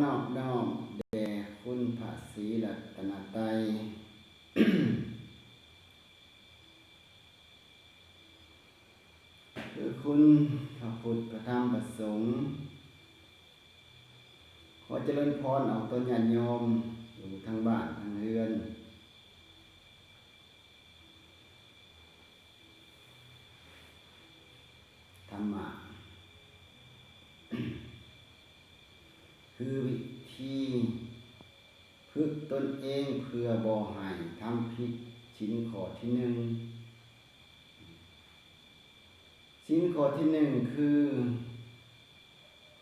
นอบน้อมแด่คุณพระศรีรัตนตรัย คือคุณพระพุทธพระธรรมพระสงฆ์ขอเจริญพรออกตนญาติโยมอยู่ทางบ้านทางเรือนธรรมะ คือวิธีฝึกตนเองเพื่อบ่ให้ทำผิดศีลข้อที่หนึ่งศีลข้อที่หนึ่งคือ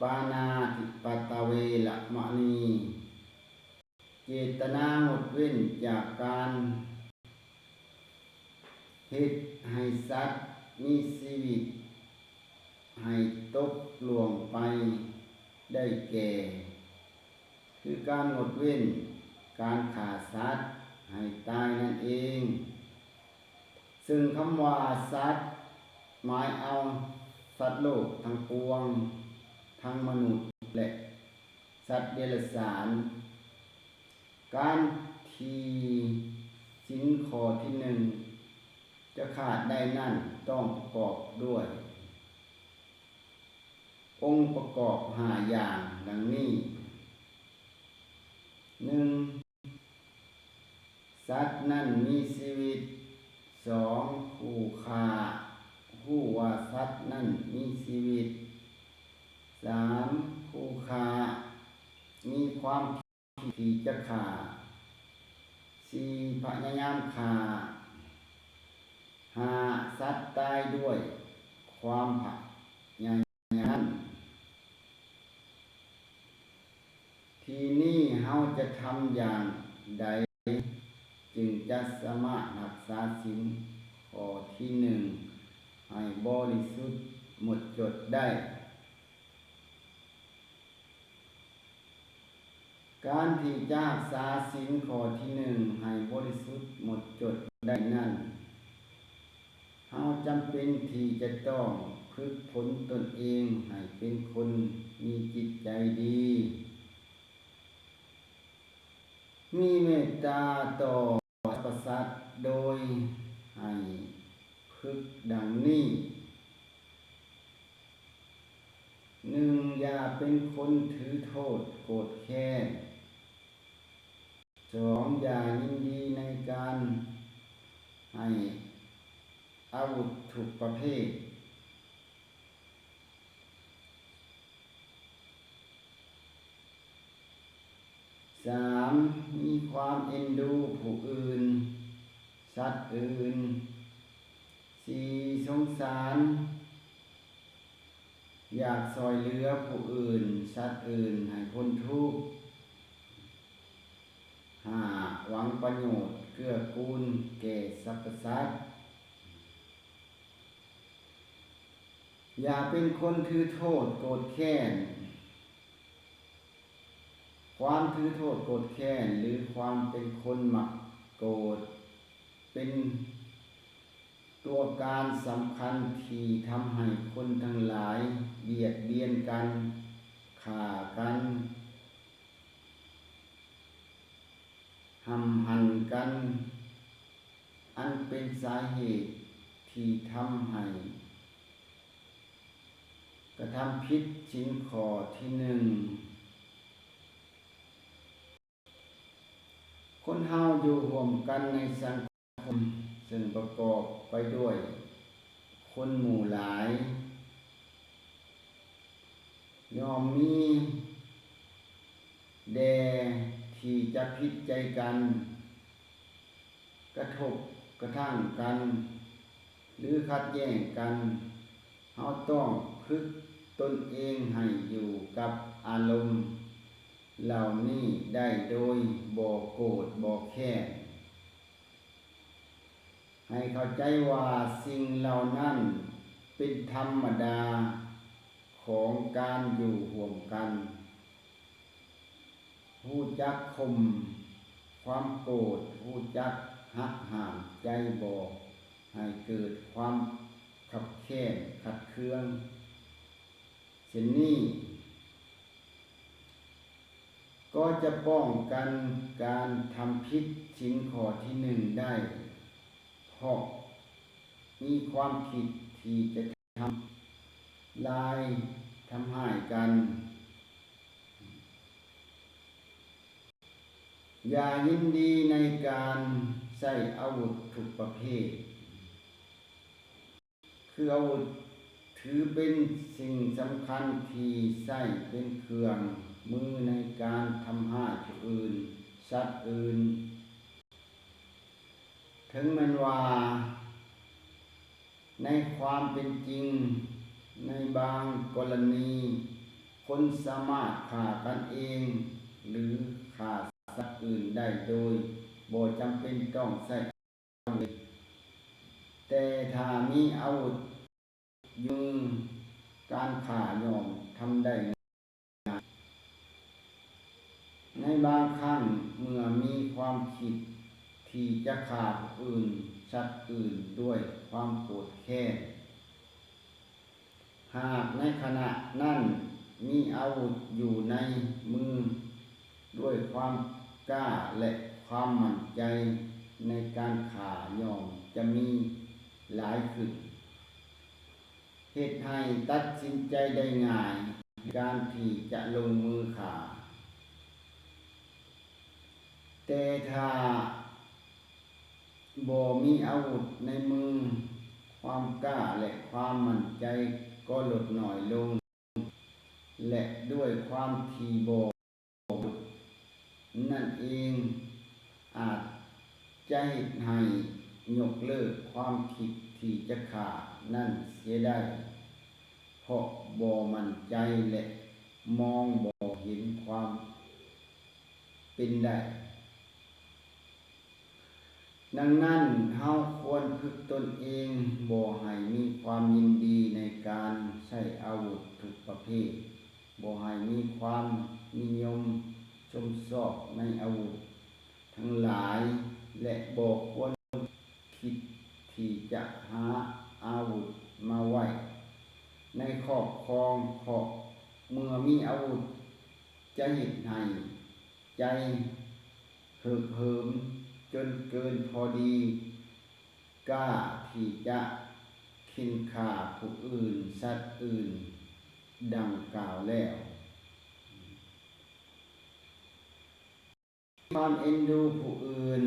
ปานาติปาตเวละมะนีเจตนางดเว้นจากการเฮ็ดให้สัตว์มีชีวิตให้ตกล่วงไปได้แก่คือการงดเว้นการฆ่าสัตว์ให้ตายนั่นเองซึ่งคำว่าสัตว์หมายเอาสัตว์โลกทั้งปวงทั้งมนุษย์และสัตว์เดรัจฉานการที่ศีลข้อที่หนึ่งจะขาดได้นั่นต้องประกอบด้วยองค์ประกอบ5อย่างดังนี้ 1. สัตว์นั้นมีชีวิต 2. ผู้ฆ่าผู้ว่าสัตว์นั้นมีชีวิต 3. ผู้ฆ่ามีความคิดที่จะฆ่า 4. พยายามฆ่า 5. สัตว์ตายด้วยความพยายามทีนี้เราจะทำอย่างใดจึงจะสามารถรักษาศีลข้อที่หนึ่งให้บริสุทธิ์หมดจดได้การที่จะรักษาศีลข้อที่หนึ่งให้บริสุทธิ์หมดจดได้นั้นเราจำเป็นที่จะต้องฝึกฝนตนเองให้เป็นคนมีจิตใจดีมีเมตตาต่อสรรพสัตว์โดยให้ฝึกดังนี้ 1. อย่าเป็นคนถือโทษโกรธแค้น 2. อย่ายินดีในการให้อาวุธทุกประเภท 3. มีความเอ็นดูผู้อื่นสัตว์อื่น 4. สงสารอยากช่วยเหลือผู้อื่นสัตว์อื่นให้พ้นทุกข์ 5. หวังประโยชน์เกื้อกูลแก่สรรพสัตว์อย่าเป็นคนถือโทษโกรธแค้นความถือโทษโกรธแค้นหรือความเป็นคนมักโกรธเป็นตัวการสำคัญที่ทำให้คนทั้งหลายเบียดเบียนกันฆ่ากันหั่นกันอันเป็นสาเหตุที่ทำให้กระทำผิดศีลข้อที่หนึ่งคนเฮาอยู่ร่วมกันในสังคมซึ่งประกอบไปด้วยคนหมู่หลายย่อมมีแดที่จะผิดใจกันกระทบกระทั่งกันหรือขัดแย้งกันเฮาต้องฝึกตนเองให้อยู่กับอารมณ์เหล่านี้ได้โดยบ่โกรธบ่แค้นให้เข้าใจว่าสิ่งเหล่านั้นเป็นธรรมดาของการอยู่ร่วมกันรู้จักข่มความโกรธรู้จักหักห้ามใจบ่ให้เกิดความขับแค้นขัดเคืองเช่นนี้ จะป้องกันการทำผิดศีลข้อที่หนึ่งได้เพราะมีความคิดที่จะทำลายทำให้กันอย่ายินดีในการใช้อาวุธทุกประเภทคืออาวุธถือเป็นสิ่งสำคัญที่ใช้เป็นเครื่องมือในการทำให้ผู้อื่นสัตว์อื่นถึงแม้ว่าในความเป็นจริงในบางกรณีคนสามารถฆ่ากันเองหรือฆ่าสัตว์อื่นได้โดยบ่จำเป็นต้องใช้อาวุธแต่ถ้ามีอาวุธอยู่การฆ่าย่อมทำได้ในบางครั้งเมื่อมีความคิดที่จะฆ่าผู้อื่นสัตว์อื่นด้วยความโกรธแค้นหากในขณะนั้นมีอาวุธอยู่ในมือด้วยความกล้าและความมั่นใจในการฆ่าย่อมจะมีหลายขึ้นเหตุให้ตัดสินใจได้ง่ายการที่จะลงมือฆ่าแต่ถ้าบ่มีอาวุธในมือความกล้าและความมั่นใจก็ลดน้อยลงและด้วยความที่บ่นั่นเองอาจจะเฮ็ดให้ยกเลิกความคิดที่จะฆ่านั่นเสียได้เพราะบ่มั่นใจและมองบ่เห็นความเป็นได้ดังนั้นเฮาควรฝึกตนเองบ่ให้มีความยินดีในการใช้อาวุธทุกประเภทบ่ให้มีความนิยมชมชอบในอาวุธทั้งหลายและบ่ควรคิดที่จะหาอาวุธมาไว้ในครอบครองเพราะเมื่อมีอาวุธจะเฮ็ดให้ใจฮึกเหิมจนเกินพอดีกล้าที่จะขิ้นฆ่าผู้อื่นสัตว์อื่นดังกล่าวแล้วความเอ็นดูผู้อื่น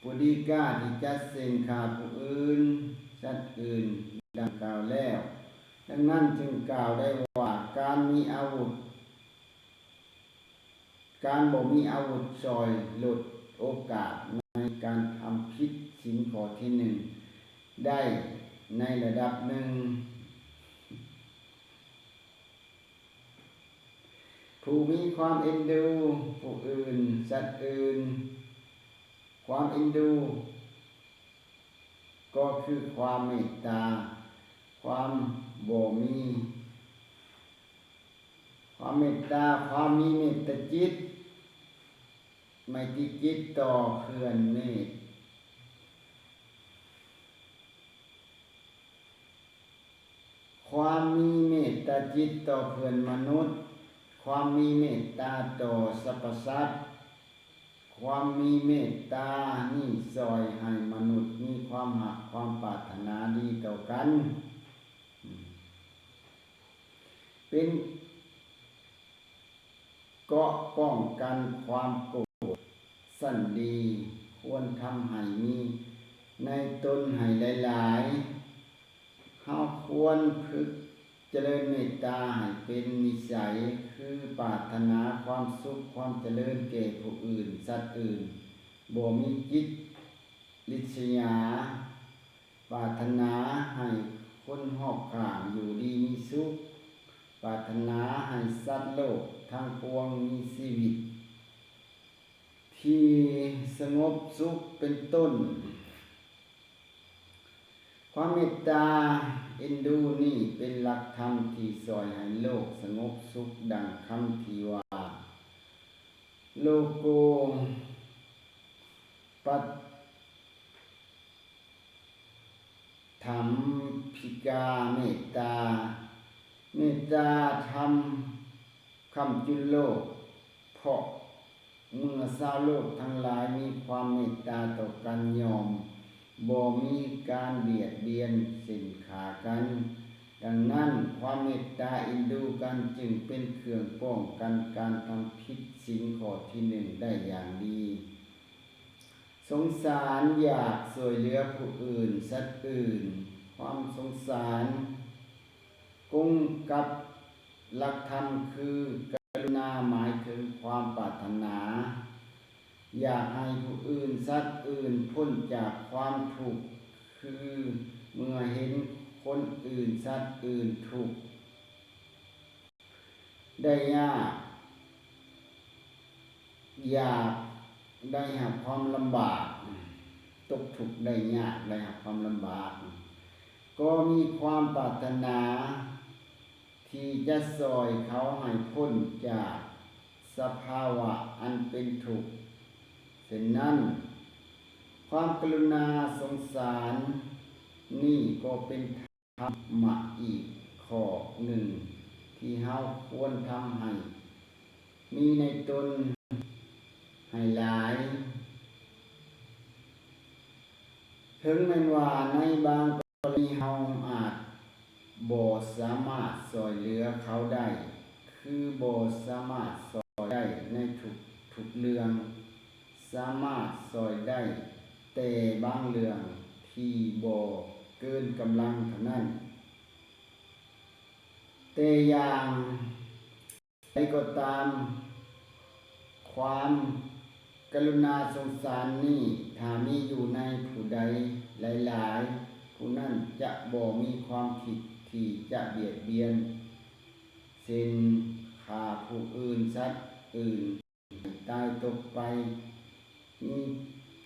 ผู้ดีกล้าที่จะเส้นฆ่าผู้อื่นสัตว์อื่นดังกล่าวแล้วดังนั้นจึงกล่าวได้ว่าการมีอาวุธการบ่มีอาวุธช่วยลดโอกาสในการทำผิดศีลข้อที่หนึ่งได้ในระดับหนึ่งผู้มีความเอ็นดูผู้อื่นสัตว์อื่นความเอ็นดูก็คือความเมตตาความบ่มีความเมตตาความมีเมตตาจิตไมตรีจิตต่อเพื่อนเมตความมีเมตตาจิตต่อเพื่อนมนุษย์ความมีเมตตาต่อสรรพสัตว์ความมีเมตตานี่ช่วยให้มนุษย์มีความรักความปรารถนาดีต่อกันเป็นเกราะป้องกันความโกรธสันดีควรทำให้มีในตนให้หลายๆเฮาควรฝึกเจริญเมตตาให้เป็นนิสัยคือปรารถนาความสุขความเจริญแก่ผู้อื่นสัตว์อื่นบ่มีจิตริษยาปรารถนาให้คนรอบข้างอยู่ดีมีสุขปรารถนาให้สัตว์โลกทั้งปวงมีชีวิตที่สงบสุขเป็นต้นความเมตตาเอ็นดูนี่เป็นหลักธรรมที่ช่วยให้โลกสงบสุขดังคำที่ว่าโลโกปัฏฐัมภิ กาเมตตาเมตตาธรรมคำจุลโลกเพราะเมื่อชาวโลกทั้งหลายมีความเมตตาต่อกันยอมบ่มีการเบียดเบียนสินขากันดังนั้นความเมตตาเอ็นดูกันจึงเป็นเครื่องป้องกันการทำผิดศีลข้อที่หนึ่งได้อย่างดีสงสารอยากช่วยเหลือผู้อื่นสัตว์อื่นความสงสารกุ้งกับหลักธรรมคือกรุณาหมายถึงความปรารถนาอยากให้ผู้อื่นสัตว์อื่นพ้นจากความทุกข์คือเมื่อเห็นคนอื่นสัตว์อื่นทุกข์ได้ยากอยากได้รับความลำบากตกทุกข์ได้ยากได้รับความลำบากก็มีความปรารถนาที่จะซอยเขาให้พ้นจากสภาวะอันเป็นทุกข์เช่นนั้นความกรุณาสงสารนี่ก็เป็นธรรมะอีกข้อหนึ่งที่เฮาควรทำให้มีในตนให้หลายถึงแม้ว่าในบางกรณีเฮาอาจบ่สามารถช่วยเหลือเขาได้คือบ่สามารถช่วยได้ในทุกเรื่องสามารถช่วยได้แต่บางเรื่องที่บ่เกินกำลังเท่านั้นแต่อย่างใดก็ตามความกรุณาสงสารนี้ถ้ามีอยู่ในผู้ใดหลายๆผู้นั้นจะบ่มีความคิดที่จะเบียดเบียนเช่นฆ่าผู้อื่นสัตว์อื่นตายตกไปมี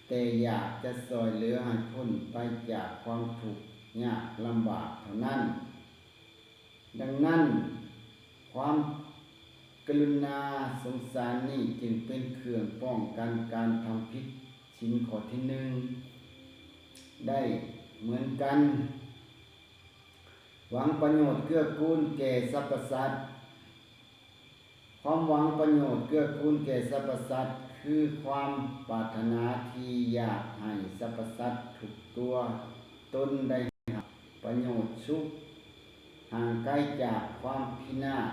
แต่อยากจะช่วยเหลือให้พ้นไปจากความทุกข์ยากลำบากเท่านั้นดังนั้นความกรุณาสงสารนี้จึงเป็นเครื่องป้องกันการทำผิดศีลข้อที่หนึ่งได้เหมือนกันหวังประโยชน์เกื้อกูลแก่สรรพสัตว์ความหวังประโยชน์เกื้อกูลแก่สรรพสัตว์คือความปรารถนาที่อยากให้สรรพสัตว์ทุกตัวตนได้รับประโยชน์สุขห่างไกลจากความพินาศ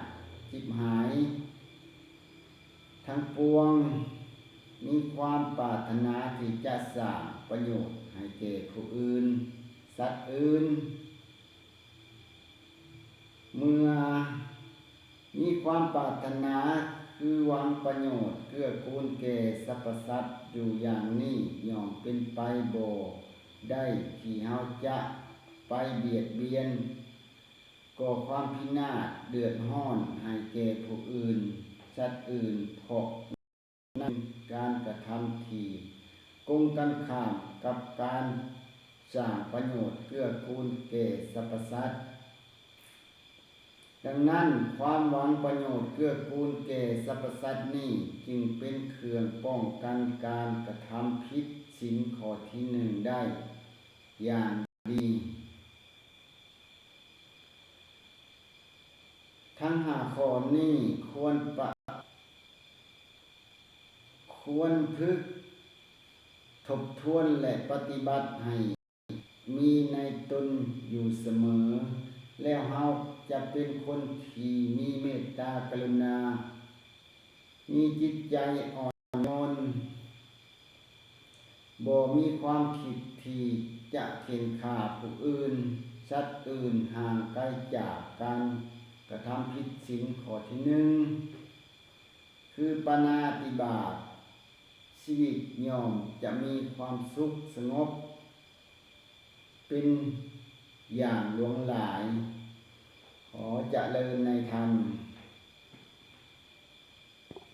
จิบหายทั้งปวงมีความปรารถนาที่จะสร้างประโยชน์ให้แก่ผู้อื่นสัตว์อื่นเมื่อมีความปรารถนาคือหวังประโยชน์เกื้อกูลแก่สรรพสัตว์อยู่อย่างนี้ย่อมเป็นไปบ่ได้ที่เฮาจะไปเบียดเบียนก่อความพินาศเดือดร้อนให้แก่ผู้อื่นสัตว์อื่นเพราะนั้นการกระทำที่ตรงกันข้ามกับการสร้างประโยชน์เกื้อกูลแก่สรรพสัตว์ดังนั้นความหวังประโยชน์เกื้อกูลแก่สรรพสัตว์นี้จึงเป็นเครื่องป้องกันการกระทำผิดศีลข้อที่หนึ่งได้อย่างดีทั้งห้าข้อนี้ควรพึกทบทวนและปฏิบัติให้มีในตนอยู่เสมอแล้วเฮาจะเป็นคนที่มีเมตตากรุณามีจิตใจอ่อนโยนบ่มีความคิดที่จะเข็นฆ่าผู้อื่นสัตว์อื่นห่างไกลจากการกระทำผิดศีลข้อที่หนึ่งคือปาณาติบาตชีวิตย่อมจะมีความสุขสงบเป็นอย่างหลวงหลายขอเจริญในธรรม